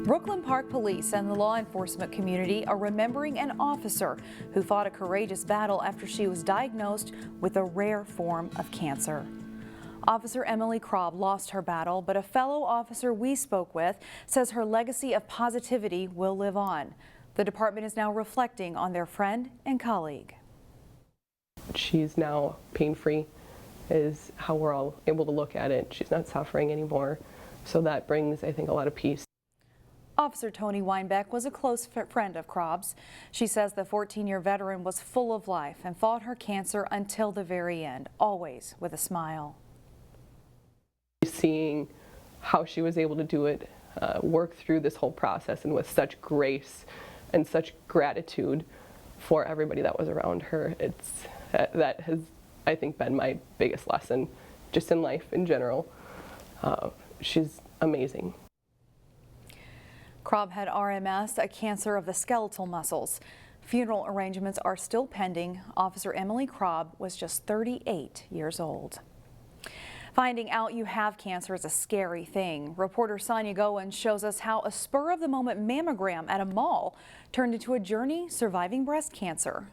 Brooklyn Park Police and the law enforcement community are remembering an officer who fought a courageous battle after she was diagnosed with a rare form of cancer. Officer Emily Krob lost her battle, but a fellow officer we spoke with says her legacy of positivity will live on. The department is now reflecting on their friend and colleague. She's now pain-free, is how we're all able to look at it. She's not suffering anymore. So that brings, I think, a lot of peace. Officer Tony Weinbeck was a close friend of Krob's. She says the 14-year veteran was full of life and fought her cancer until the very end, always with a smile. Seeing how she was able to do it, work through this whole process, and with such grace and such gratitude for everybody that was around her, that has, I think, been my biggest lesson just in life in general. She's amazing. Krob had RMS, a cancer of the skeletal muscles. Funeral arrangements are still pending. Officer Emily Krob was just 38 years old. Finding out you have cancer is a scary thing. Reporter Sonia Goins shows us how a spur-of-the-moment mammogram at a mall turned into a journey surviving breast cancer.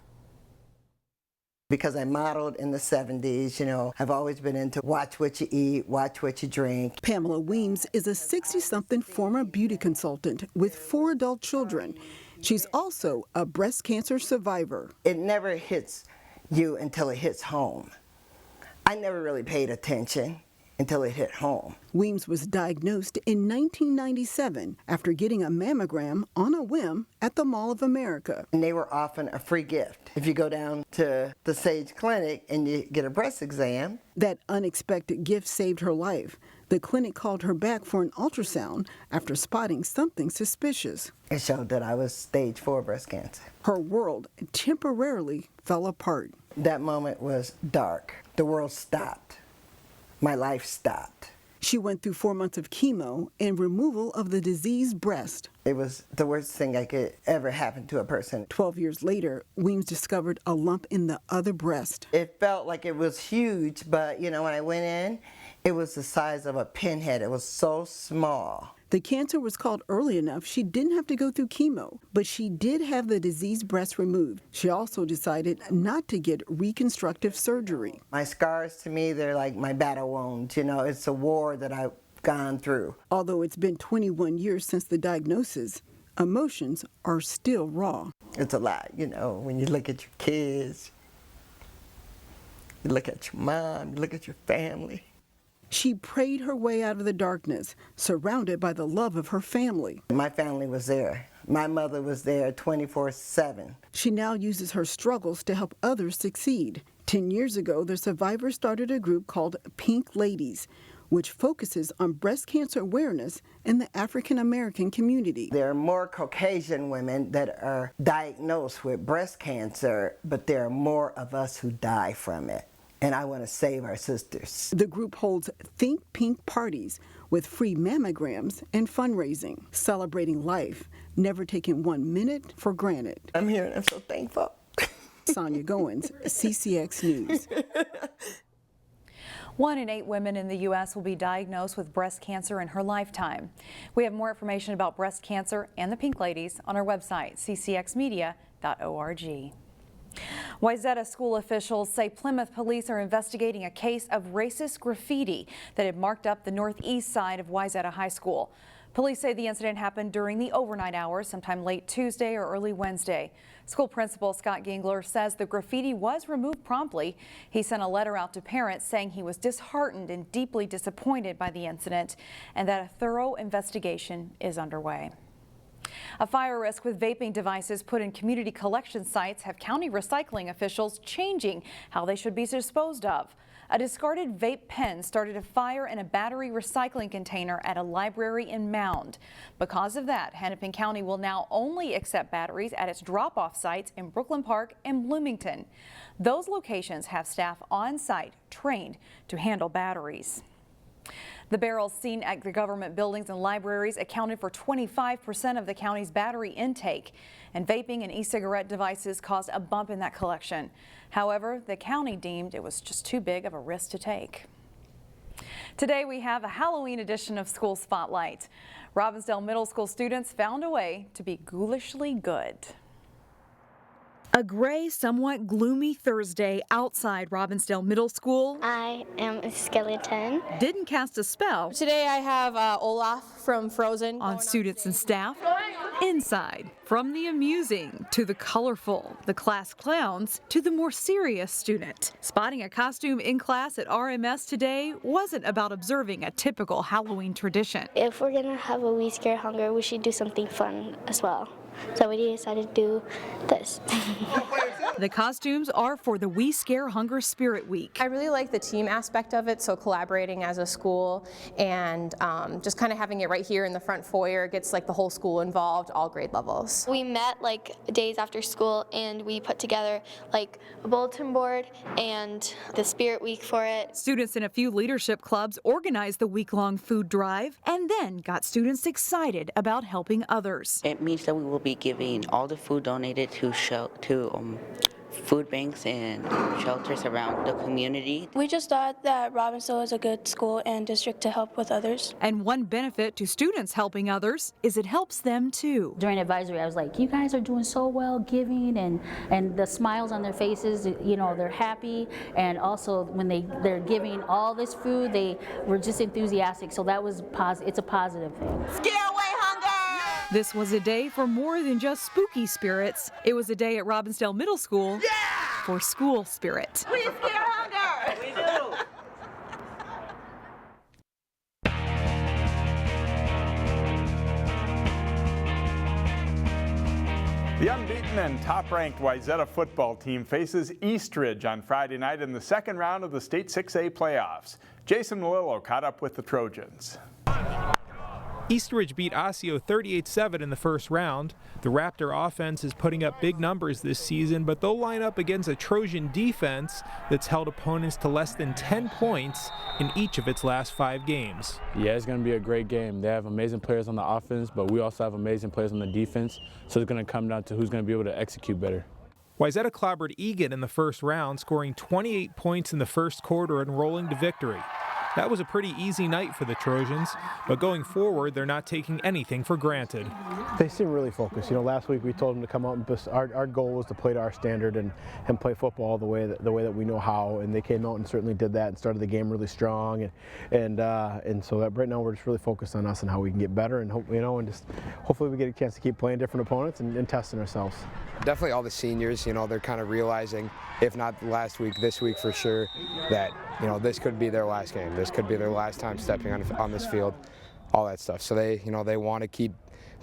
Because I modeled in the 70s, you know, I've always been into watch what you eat, watch what you drink. Pamela Weems is a 60-something former beauty consultant with 4 adult children. She's also a breast cancer survivor. It never hits you until it hits home. I never really paid attention until it hit home. Weems was diagnosed in 1997 after getting a mammogram on a whim at the Mall of America. And they were often a free gift. If you go down to the Sage Clinic and you get a breast exam. That unexpected gift saved her life. The clinic called her back for an ultrasound after spotting something suspicious. It showed that I was stage 4 breast cancer. Her world temporarily fell apart. That moment was dark. The world stopped. My life stopped. She went through 4 months of chemo and removal of the diseased breast. It was the worst thing that could ever happen to a person. 12 years later, Weems discovered a lump in the other breast. It felt like it was huge, but you know, when I went in, it was the size of a pinhead. It was so small. The cancer was caught early enough she didn't have to go through chemo, but she did have the diseased breast removed. She also decided not to get reconstructive surgery. My scars, to me, they're like my battle wounds. You know, it's a war that I've gone through. Although it's been 21 years since the diagnosis, emotions are still raw. It's a lot, you know, when you look at your kids, you look at your mom, you look at your family. She prayed her way out of the darkness, surrounded by the love of her family. My family was there. My mother was there 24/7. She now uses her struggles to help others succeed. 10 years ago, the survivors started a group called Pink Ladies, which focuses on breast cancer awareness in the African American community. There are more Caucasian women that are diagnosed with breast cancer, but there are more of us who die from it. And I want to save our sisters. The group holds Think Pink parties with free mammograms and fundraising, celebrating life, never taking 1 minute for granted. I'm here and I'm so thankful. Sonia Goins, CCX News. 1 in 8 women in the U.S. will be diagnosed with breast cancer in her lifetime. We have more information about breast cancer and the Pink Ladies on our website, ccxmedia.org. Wayzata school officials say Plymouth police are investigating a case of racist graffiti that had marked up the northeast side of Wayzata High School. Police say the incident happened during the overnight hours, sometime late Tuesday or early Wednesday. School principal Scott Gingler says the graffiti was removed promptly. He sent a letter out to parents saying he was disheartened and deeply disappointed by the incident and that a thorough investigation is underway. A fire risk with vaping devices put in community collection sites have county recycling officials changing how they should be disposed of. A discarded vape pen started a fire in a battery recycling container at a library in Mound. Because of that, Hennepin County will now only accept batteries at its drop-off sites in Brooklyn Park and Bloomington. Those locations have staff on site trained to handle batteries. The barrels seen at the government buildings and libraries accounted for 25% of the county's battery intake, and vaping and e-cigarette devices caused a bump in that collection. However, the county deemed it was just too big of a risk to take. Today we have a Halloween edition of School Spotlight. Robbinsdale Middle School students found a way to be ghoulishly good. A gray, somewhat gloomy Thursday outside Robbinsdale Middle School. I am a skeleton. Didn't cast a spell. Today I have Olaf from Frozen. On students and staff. Inside, from the amusing to the colorful, the class clowns to the more serious student. Spotting a costume in class at RMS today wasn't about observing a typical Halloween tradition. If we're gonna have a We Scare Hunger, we should do something fun as well. So we decided to do this. The costumes are for the We Scare Hunger Spirit Week. I really like the team aspect of it, so collaborating as a school and just kind of having it right here in the front foyer gets like the whole school involved, all grade levels. We met like days after school and we put together like a bulletin board and the Spirit Week for it. Students in a few leadership clubs organized the week-long food drive and then got students excited about helping others. It means that we will be giving all the food donated to food banks and shelters around the community. We just thought that Robbinsdale is a good school and district to help with others. And one benefit to students helping others is it helps them too. During advisory, I was like, you guys are doing so well giving and the smiles on their faces, you know, they're happy. And also when they're giving all this food, they were just enthusiastic. So that was it's a positive thing. Scare away hunger! This was a day for more than just spooky spirits. It was a day at Robbinsdale Middle School for school spirit. We scare hunger! We do! The unbeaten and top-ranked Wayzata football team faces Eastridge on Friday night in the second round of the state 6A playoffs. Jason Melillo caught up with the Trojans. Eastridge beat Osseo 38-7 in the first round. The Raptor offense is putting up big numbers this season, but they'll line up against a Trojan defense that's held opponents to less than 10 points in each of its last 5 games. Yeah, it's going to be a great game. They have amazing players on the offense, but we also have amazing players on the defense, so it's going to come down to who's going to be able to execute better. Wayzata clobbered Egan in the first round, scoring 28 points in the first quarter and rolling to victory. That was a pretty easy night for the Trojans, but going forward, they're not taking anything for granted. They seem really focused. You know, last week we told them to come out and our goal was to play to our standard and play football the way that we know how, and they came out and certainly did that and started the game really strong, and so that right now we're just really focused on us and how we can get better and hope, you know, and just hopefully we get a chance to keep playing different opponents and testing ourselves. Definitely all the seniors, you know, they're kind of realizing, if not last week, this week for sure, that, you know, this could be their last game. This could be their last time stepping on this field, all that stuff. So they, you know, they want to keep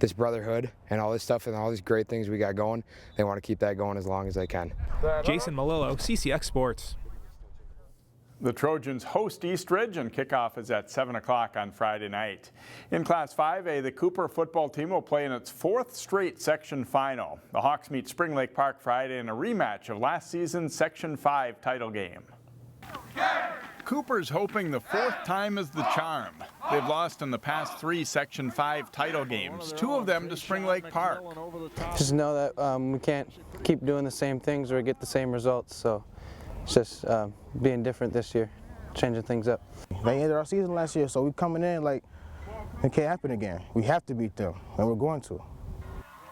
this brotherhood and all this stuff and all these great things we got going. They want to keep that going as long as they can. Jason Melillo, CCX Sports. The Trojans host Eastridge and kickoff is at 7 o'clock on Friday night. In Class 5A, the Cooper football team will play in its 4th straight section final. The Hawks meet Spring Lake Park Friday in a rematch of last season's Section 5 title game. Cooper's hoping the 4th time is the charm. They've lost in the past 3 Section 5 title games, 2 of them to Spring Lake Park. Just know that we can't keep doing the same things or get the same results, so it's just being different this year, changing things up. They ended our season last year, so we're coming in like it can't happen again. We have to beat them, and we're going to.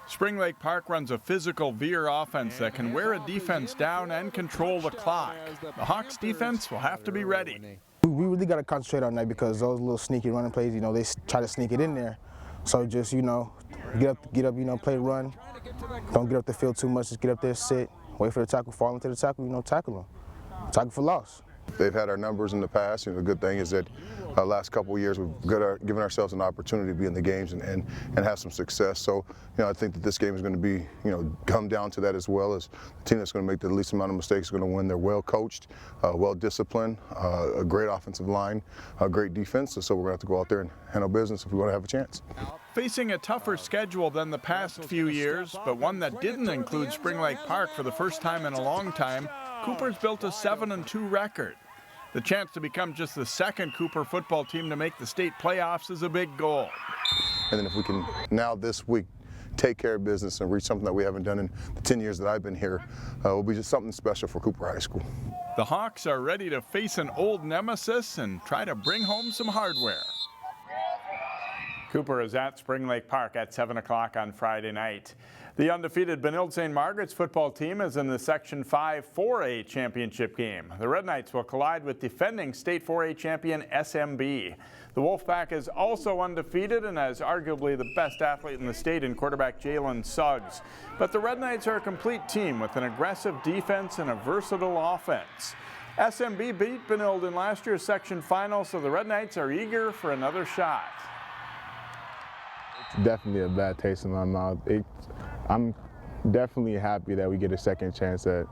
Spring Lake Park runs a physical veer offense that can wear a defense down and control the clock. The Hawks defense will have to be ready. We really got to concentrate on that because those little sneaky running plays, you know, they try to sneak it in there. So just, you know, get up, you know, play run. Don't get up the field too much, just get up there, sit, wait for the tackle, fall into the tackle, you know, tackle them. Tackle for loss. They've had our numbers in the past, and the good thing is that last couple of years we've given ourselves an opportunity to be in the games and have some success. So, you know, I think that this game is going to be, you know, come down to that as well. As the team that's going to make the least amount of mistakes is going to win. They're well coached, well disciplined, a great offensive line, a great defense. So we're going to have to go out there and handle business if we want to have a chance. Facing a tougher schedule than the past few years, but one that didn't include Spring Lake Park for the first time in a long time, Cooper's built a 7-2 record. The chance to become just the second Cooper football team to make the state playoffs is a big goal. And then if we can now this week take care of business and reach something that we haven't done in the 10 years that I've been here will be just something special for Cooper High School. The Hawks are ready to face an old nemesis and try to bring home some hardware. Cooper is at Spring Lake Park at 7 o'clock on Friday night. The undefeated Benilde-St. Margaret's football team is in the Section 5 4A championship game. The Red Knights will collide with defending state 4A champion SMB. The Wolfpack is also undefeated and has arguably the best athlete in the state in quarterback Jalen Suggs. But the Red Knights are a complete team with an aggressive defense and a versatile offense. SMB beat Benilde in last year's section final, so the Red Knights are eager for another shot. It's definitely a bad taste in my mouth. I'm definitely happy that we get a second chance at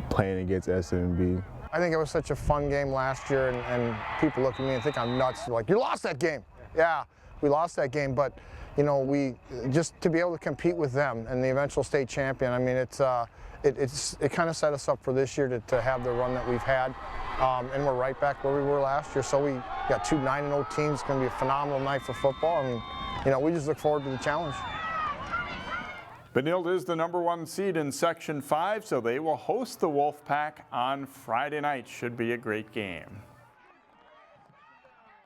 playing against SMB. I think it was such a fun game last year, and people look at me and think I'm nuts. They're like, you lost that game. Yeah, we lost that game, but you know, we just to be able to compete with them and the eventual state champion. I mean, it kind of set us up for this year to have the run that we've had, and we're right back where we were last year. So we got 2 9-0 teams. It's going to be a phenomenal night for football, and you know, we just look forward to the challenge. Benilde is the #1 seed in Section 5, so they will host the Wolfpack on Friday night. Should be a great game.